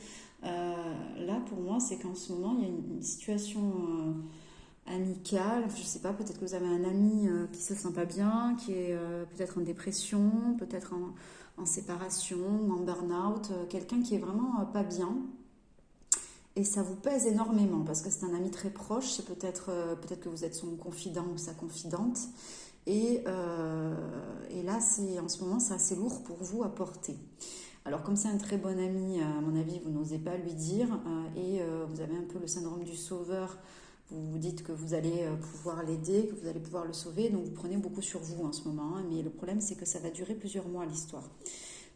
Là, pour moi, c'est qu'en ce moment, il y a une situation amicale. Je ne sais pas, peut-être que vous avez un ami qui ne se sent pas bien, qui est peut-être en dépression, peut-être en séparation ou en burn-out. Quelqu'un qui est vraiment pas bien. Et ça vous pèse énormément parce que c'est un ami très proche, c'est peut-être que vous êtes son confident ou sa confidente. Et là, en ce moment, c'est assez lourd pour vous à porter. Alors, comme c'est un très bon ami, à mon avis, vous n'osez pas lui dire. Et vous avez un peu le syndrome du sauveur. Vous vous dites que vous allez pouvoir l'aider, que vous allez pouvoir le sauver. Donc, vous prenez beaucoup sur vous en ce moment. Hein, mais le problème, c'est que ça va durer plusieurs mois, l'histoire.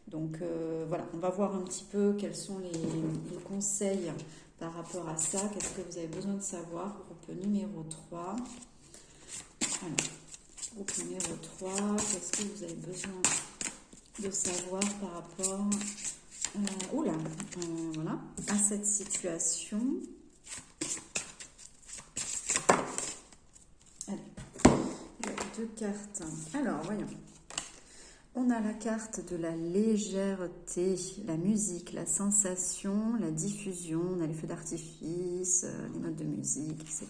Donc, voilà, on va voir un petit peu quels sont les conseils par rapport à ça. Qu'est-ce que vous avez besoin de savoir? Groupe numéro 3. Alors, groupe numéro 3, qu'est-ce que vous avez besoin de savoir par rapport voilà, à cette situation? Allez, il y a 2 cartes. Alors, voyons. On a la carte de la légèreté, la musique, la sensation, la diffusion. On a les feux d'artifice, les notes de musique, etc.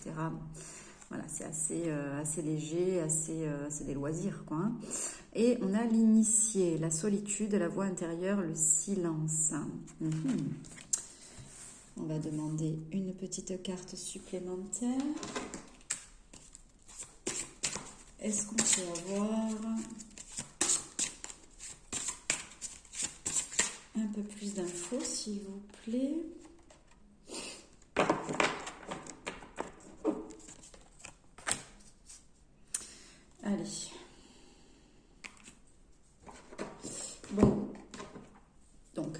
Voilà, c'est assez léger, c'est des loisirs, quoi. Hein. Et on a l'initié, la solitude, la voix intérieure, le silence. On va demander une petite carte supplémentaire. Est-ce qu'on peut avoir un peu plus d'infos, s'il vous plaît? Allez. Bon. Donc,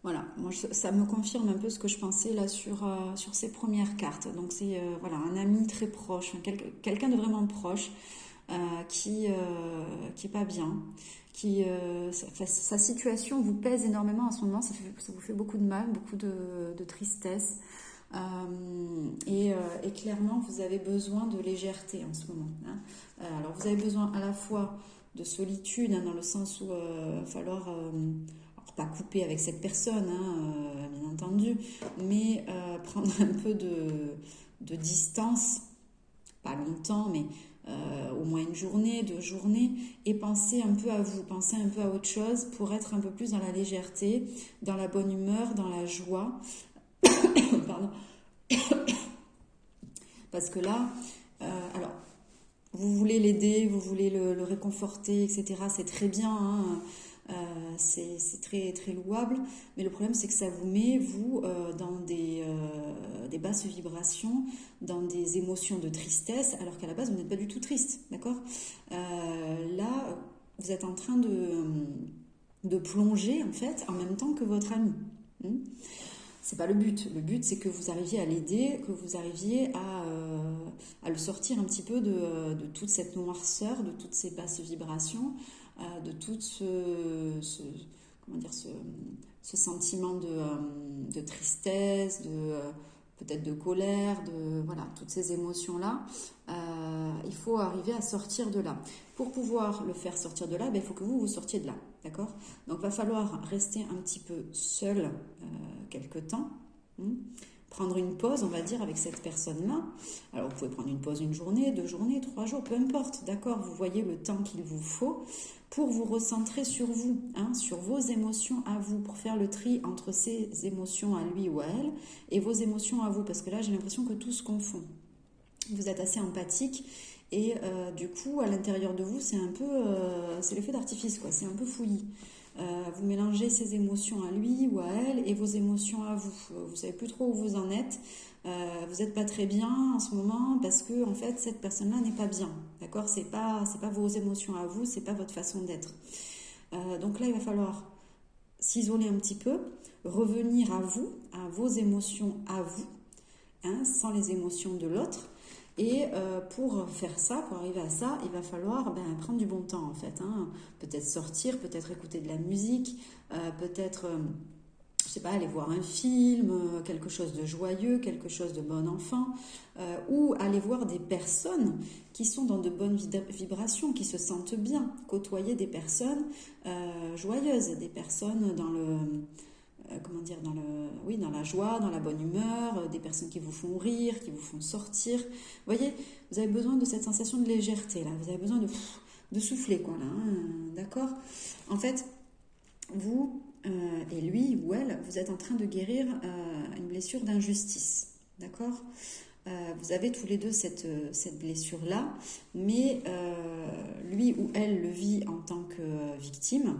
voilà. Moi, ça me confirme un peu ce que je pensais là sur ces premières cartes. Donc, c'est voilà, un ami très proche, quelqu'un de vraiment proche qui est pas bien. Sa situation vous pèse énormément en ce moment, ça vous fait beaucoup de mal, beaucoup de tristesse. Et clairement, vous avez besoin de légèreté en ce moment. Hein. Alors, vous avez besoin à la fois de solitude, hein, dans le sens où il va falloir, alors pas couper avec cette personne, hein, bien entendu, mais prendre un peu de distance, pas longtemps, mais au moins une journée, 2 journées, et pensez un peu à vous, pensez un peu à autre chose pour être un peu plus dans la légèreté, dans la bonne humeur, dans la joie. Pardon. Parce que là, alors, vous voulez l'aider, vous voulez le réconforter, etc. C'est très bien, hein. C'est très, très louable. Mais le problème, c'est que ça vous met, vous, dans des basses vibrations, dans des émotions de tristesse, alors qu'à la base, vous n'êtes pas du tout triste, d'accord? Là, vous êtes en train de plonger, en fait, en même temps que votre ami. C'est pas le but. Le but, c'est que vous arriviez à l'aider, que vous arriviez à le sortir un petit peu de toute cette noirceur, de toutes ces basses vibrations, de tout comment dire, ce sentiment de tristesse, peut-être de colère, voilà, toutes ces émotions-là. Il faut arriver à sortir de là. Pour pouvoir le faire sortir de là, il faut que vous sortiez de là, d'accord? Donc, il va falloir rester un petit peu seul quelque temps, prendre une pause, on va dire, avec cette personne-là. Alors, vous pouvez prendre une pause 1 journée, 2 journées, 3 jours, peu importe, d'accord? Vous voyez le temps qu'il vous faut pour vous recentrer sur vous, sur vos émotions à vous, pour faire le tri entre ses émotions à lui ou à elle et vos émotions à vous, parce que là, j'ai l'impression que tout se confond. Vous êtes assez empathique et du coup, à l'intérieur de vous, c'est un peu, c'est le feu d'artifice, quoi. C'est un peu fouillis. Vous mélangez ses émotions à lui ou à elle et vos émotions à vous. Vous savez plus trop où vous en êtes. Vous n'êtes pas très bien en ce moment parce que en fait cette personne-là n'est pas bien. D'accord? C'est pas vos émotions à vous, c'est pas votre façon d'être. Donc là, il va falloir s'isoler un petit peu, revenir à vous, à vos émotions à vous, sans les émotions de l'autre. Et pour faire ça, pour arriver à ça, il va falloir prendre du bon temps en fait. Peut-être sortir, peut-être écouter de la musique, peut-être, je sais pas, aller voir un film, quelque chose de joyeux, quelque chose de bon enfant, ou aller voir des personnes qui sont dans de bonnes vibrations, qui se sentent bien, côtoyer des personnes joyeuses, des personnes dans le... comment dire, dans la joie, dans la bonne humeur, des personnes qui vous font rire, qui vous font sortir. Vous voyez, vous avez besoin de cette sensation de légèreté, là. Vous avez besoin de souffler, quoi, là. D'accord? En fait, vous et lui ou elle, vous êtes en train de guérir une blessure d'injustice. D'accord? Vous avez tous les deux cette blessure-là, mais lui ou elle le vit en tant que victime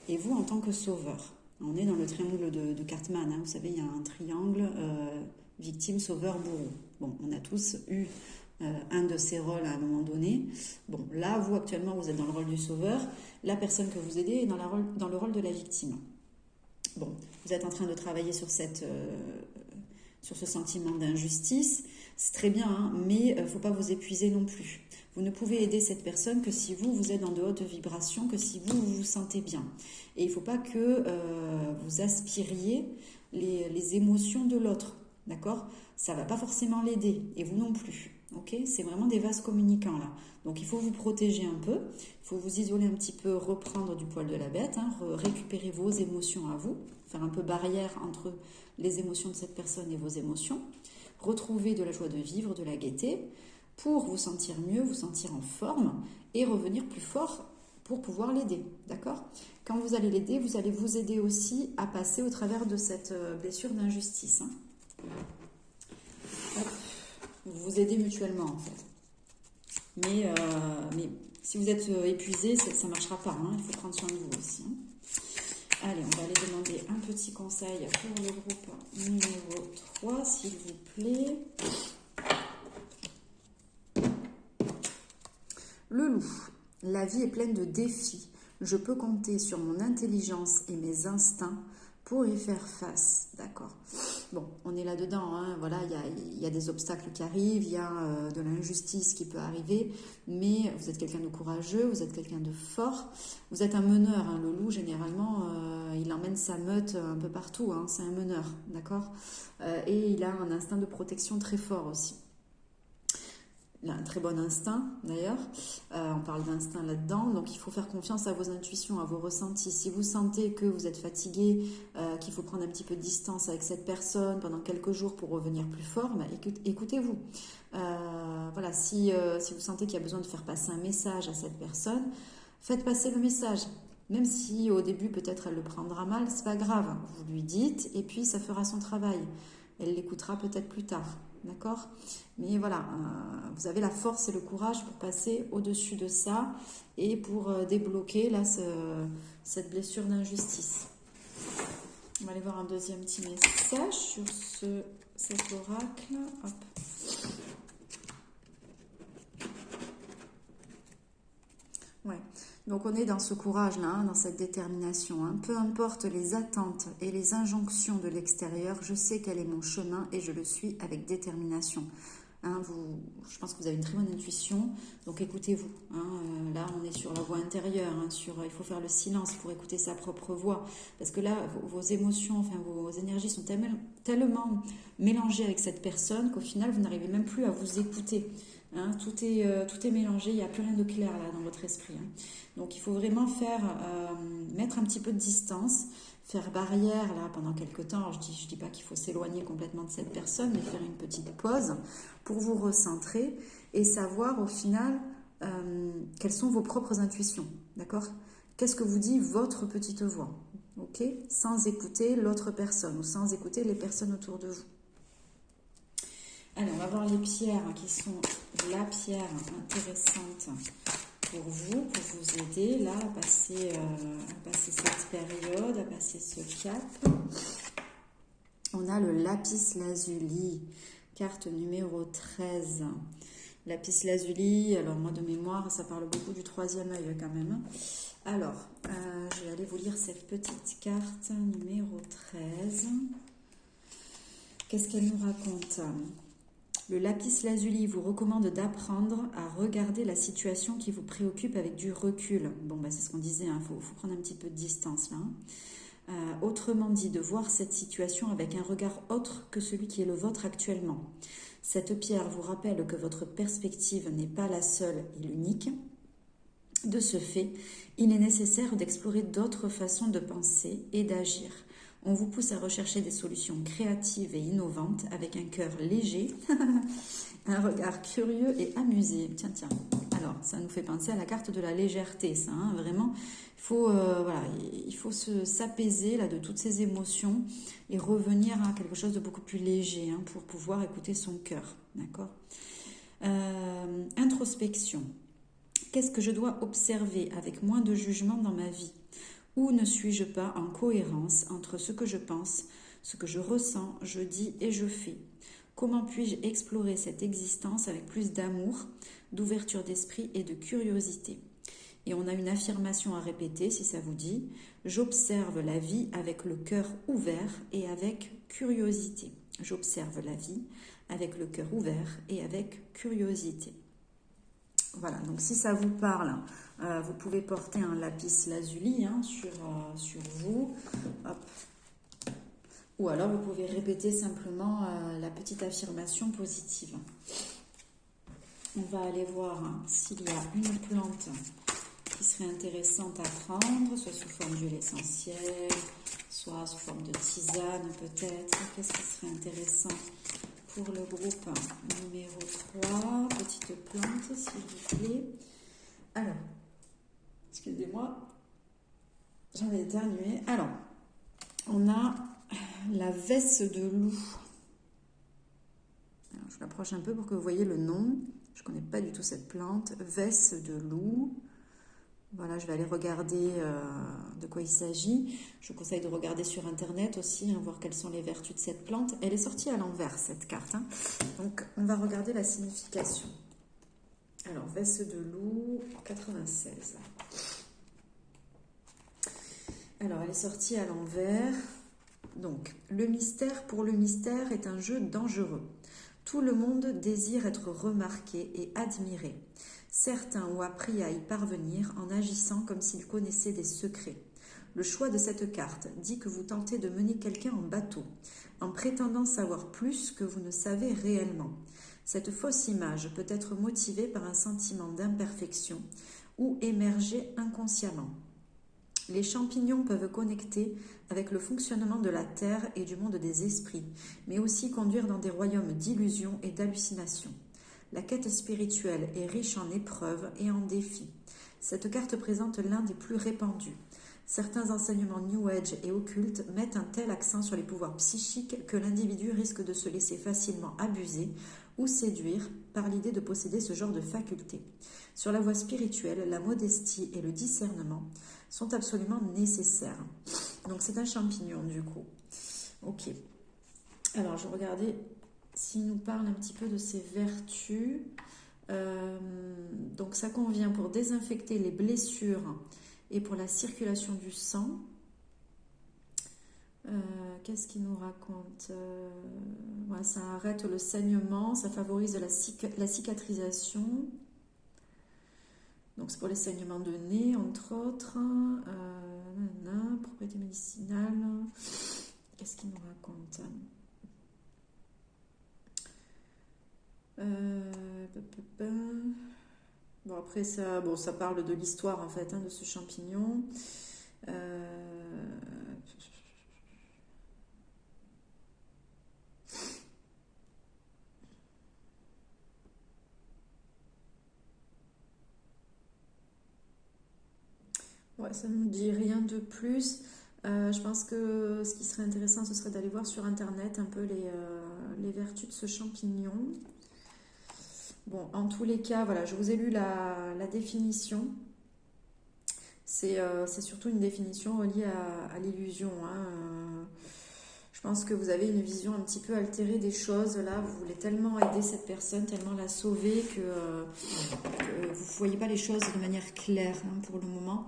et vous en tant que sauveur. On est dans le triangle de Cartman, vous savez, il y a un triangle victime, sauveur, bourreau. Bon, on a tous eu un de ces rôles à un moment donné. Bon, là, vous, actuellement, vous êtes dans le rôle du sauveur. La personne que vous aidez est dans le rôle de la victime. Bon, vous êtes en train de travailler sur ce sentiment d'injustice. C'est très bien, mais il ne faut pas vous épuiser non plus. Vous ne pouvez aider cette personne que si vous êtes dans de hautes vibrations, que si vous vous sentez bien. Et il ne faut pas que vous aspiriez les émotions de l'autre, d'accord? Ça ne va pas forcément l'aider, et vous non plus, ok? C'est vraiment des vases communicants, là. Donc, il faut vous protéger un peu, il faut vous isoler un petit peu, reprendre du poil de la bête, récupérer vos émotions à vous, faire un peu barrière entre les émotions de cette personne et vos émotions, retrouver de la joie de vivre, de la gaieté, pour vous sentir mieux, vous sentir en forme et revenir plus fort pour pouvoir l'aider, d'accord? Quand vous allez l'aider, vous allez vous aider aussi à passer au travers de cette blessure d'injustice. Vous vous aidez mutuellement en fait. Mais si vous êtes épuisé, ça ne marchera pas, il faut prendre soin de vous aussi. Allez, on va aller demander un petit conseil pour le groupe numéro 3, s'il vous plaît. Le loup, la vie est pleine de défis. Je peux compter sur mon intelligence et mes instincts pour y faire face. D'accord. Bon, on est là-dedans, voilà, il y a des obstacles qui arrivent, il y a de l'injustice qui peut arriver, mais vous êtes quelqu'un de courageux, vous êtes quelqu'un de fort, vous êtes un meneur, le loup, généralement, il emmène sa meute un peu partout, c'est un meneur, d'accord, et il a un instinct de protection très fort aussi. Il a un très bon instinct, d'ailleurs. On parle d'instinct là-dedans. Donc, il faut faire confiance à vos intuitions, à vos ressentis. Si vous sentez que vous êtes fatigué, qu'il faut prendre un petit peu de distance avec cette personne pendant quelques jours pour revenir plus fort, écoutez-vous. Voilà, si vous sentez qu'il y a besoin de faire passer un message à cette personne, faites passer le message. Même si au début, peut-être, elle le prendra mal, c'est pas grave. Vous lui dites et puis ça fera son travail. Elle l'écoutera peut-être plus tard. d'accord? Mais voilà, vous avez la force et le courage pour passer au-dessus de ça et pour débloquer là cette blessure d'injustice. On va aller voir un deuxième petit message sur cet oracle. Hop. Ouais. Donc on est dans ce courage-là, hein, dans cette détermination. Hein. Peu importe les attentes et les injonctions de l'extérieur, je sais quel est mon chemin et je le suis avec détermination. Hein, je pense que vous avez une très bonne intuition, donc écoutez-vous. Hein. Là, on est sur la voix intérieure, hein, il faut faire le silence pour écouter sa propre voix. Parce que là, vos émotions, enfin vos énergies sont tellement mélangées avec cette personne qu'au final, vous n'arrivez même plus à vous écouter. Hein, tout est mélangé, il n'y a plus rien de clair là dans votre esprit. Hein. Donc il faut vraiment mettre un petit peu de distance, faire barrière là pendant quelques temps. Alors, je dis pas qu'il faut s'éloigner complètement de cette personne, mais faire une petite pause pour vous recentrer et savoir au final quelles sont vos propres intuitions, d'accord? Qu'est-ce que vous dit votre petite voix, ok? Sans écouter l'autre personne ou sans écouter les personnes autour de vous. Alors, on va voir les pierres qui sont la pierre intéressante pour vous aider là à passer cette période, à passer ce cap. On a le lapis lazuli, carte numéro 13. Lapis lazuli, alors moi de mémoire, ça parle beaucoup du troisième œil quand même. Alors, je vais aller vous lire cette petite carte numéro 13. Qu'est-ce qu'elle nous raconte ? Le lapis lazuli vous recommande d'apprendre à regarder la situation qui vous préoccupe avec du recul. Bon, c'est ce qu'on disait, hein, faut prendre un petit peu de distance là. Autrement dit, de voir cette situation avec un regard autre que celui qui est le vôtre actuellement. Cette pierre vous rappelle que votre perspective n'est pas la seule et l'unique. De ce fait, il est nécessaire d'explorer d'autres façons de penser et d'agir. On vous pousse à rechercher des solutions créatives et innovantes avec un cœur léger, un regard curieux et amusé. Tiens. Alors, ça nous fait penser à la carte de la légèreté, ça. Hein, vraiment, il faut s'apaiser là de toutes ces émotions et revenir à quelque chose de beaucoup plus léger hein, pour pouvoir écouter son cœur. D'accord ? Introspection. Qu'est-ce que je dois observer avec moins de jugement dans ma vie ? Où ne suis-je pas en cohérence entre ce que je pense, ce que je ressens, je dis et je fais ? Comment puis-je explorer cette existence avec plus d'amour, d'ouverture d'esprit et de curiosité ? Et on a une affirmation à répéter si ça vous dit. J'observe la vie avec le cœur ouvert et avec curiosité. J'observe la vie avec le cœur ouvert et avec curiosité. Voilà, donc si ça vous parle, vous pouvez porter un lapis lazuli hein, sur vous. Hop. Ou alors vous pouvez répéter simplement la petite affirmation positive. On va aller voir hein, s'il y a une plante qui serait intéressante à prendre, soit sous forme d'huile essentielle, soit sous forme de tisane peut-être. Qu'est-ce qui serait intéressant pour le groupe numéro 3, petite plante s'il vous plaît. Alors, excusez-moi, j'en ai éternué. Alors, on a la vesse de loup. Alors, je l'approche un peu pour que vous voyez le nom. Je ne connais pas du tout cette plante. Vesse de loup. Voilà, je vais aller regarder de quoi il s'agit. Je vous conseille de regarder sur Internet aussi, hein, voir quelles sont les vertus de cette plante. Elle est sortie à l'envers, cette carte. Hein. Donc, on va regarder la signification. Alors, vesse de loup, 96. Alors, elle est sortie à l'envers. Donc, le mystère pour le mystère est un jeu dangereux. Tout le monde désire être remarqué et admiré. Certains ont appris à y parvenir en agissant comme s'ils connaissaient des secrets. Le choix de cette carte dit que vous tentez de mener quelqu'un en bateau, en prétendant savoir plus que vous ne savez réellement. Cette fausse image peut être motivée par un sentiment d'imperfection ou émerger inconsciemment. Les champignons peuvent connecter avec le fonctionnement de la terre et du monde des esprits, mais aussi conduire dans des royaumes d'illusions et d'hallucinations. La quête spirituelle est riche en épreuves et en défis. Cette carte présente l'un des plus répandus. Certains enseignements New Age et occultes mettent un tel accent sur les pouvoirs psychiques que l'individu risque de se laisser facilement abuser ou séduire par l'idée de posséder ce genre de faculté. Sur la voie spirituelle, la modestie et le discernement sont absolument nécessaires. Donc c'est un champignon du coup. Ok. Alors je regardais s'il nous parle un petit peu de ses vertus. Donc ça convient pour désinfecter les blessures et pour la circulation du sang. Qu'est-ce qu'il nous raconte? Ouais, ça arrête le saignement, ça favorise la cicatrisation. Donc c'est pour les saignements de nez, entre autres. Propriété médicinale. Qu'est-ce qu'il nous raconte? Bon, après ça, bon, ça parle de l'histoire en fait, hein, de ce champignon. Ouais, ça ne nous dit rien de plus. Je pense que ce qui serait intéressant, ce serait d'aller voir sur internet un peu les vertus de ce champignon. Bon, en tous les cas, voilà, je vous ai lu la définition. C'est surtout une définition reliée à l'illusion, hein. Je pense que vous avez une vision un petit peu altérée des choses. Là, vous voulez tellement aider cette personne, tellement la sauver que vous ne voyez pas les choses de manière claire, hein, pour le moment.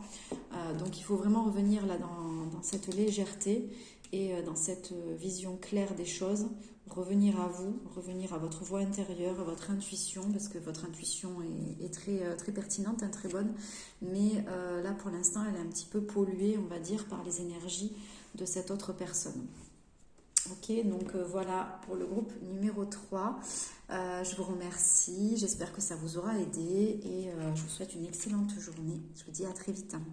Donc, il faut vraiment revenir là dans cette légèreté et dans cette vision claire des choses. Revenir à vous, revenir à votre voix intérieure, à votre intuition, parce que votre intuition est très, très pertinente, hein, très bonne. Mais là, pour l'instant, elle est un petit peu polluée, on va dire, par les énergies de cette autre personne. Ok, donc voilà pour le groupe numéro 3. Je vous remercie, j'espère que ça vous aura aidé et je vous souhaite une excellente journée. Je vous dis à très vite, hein.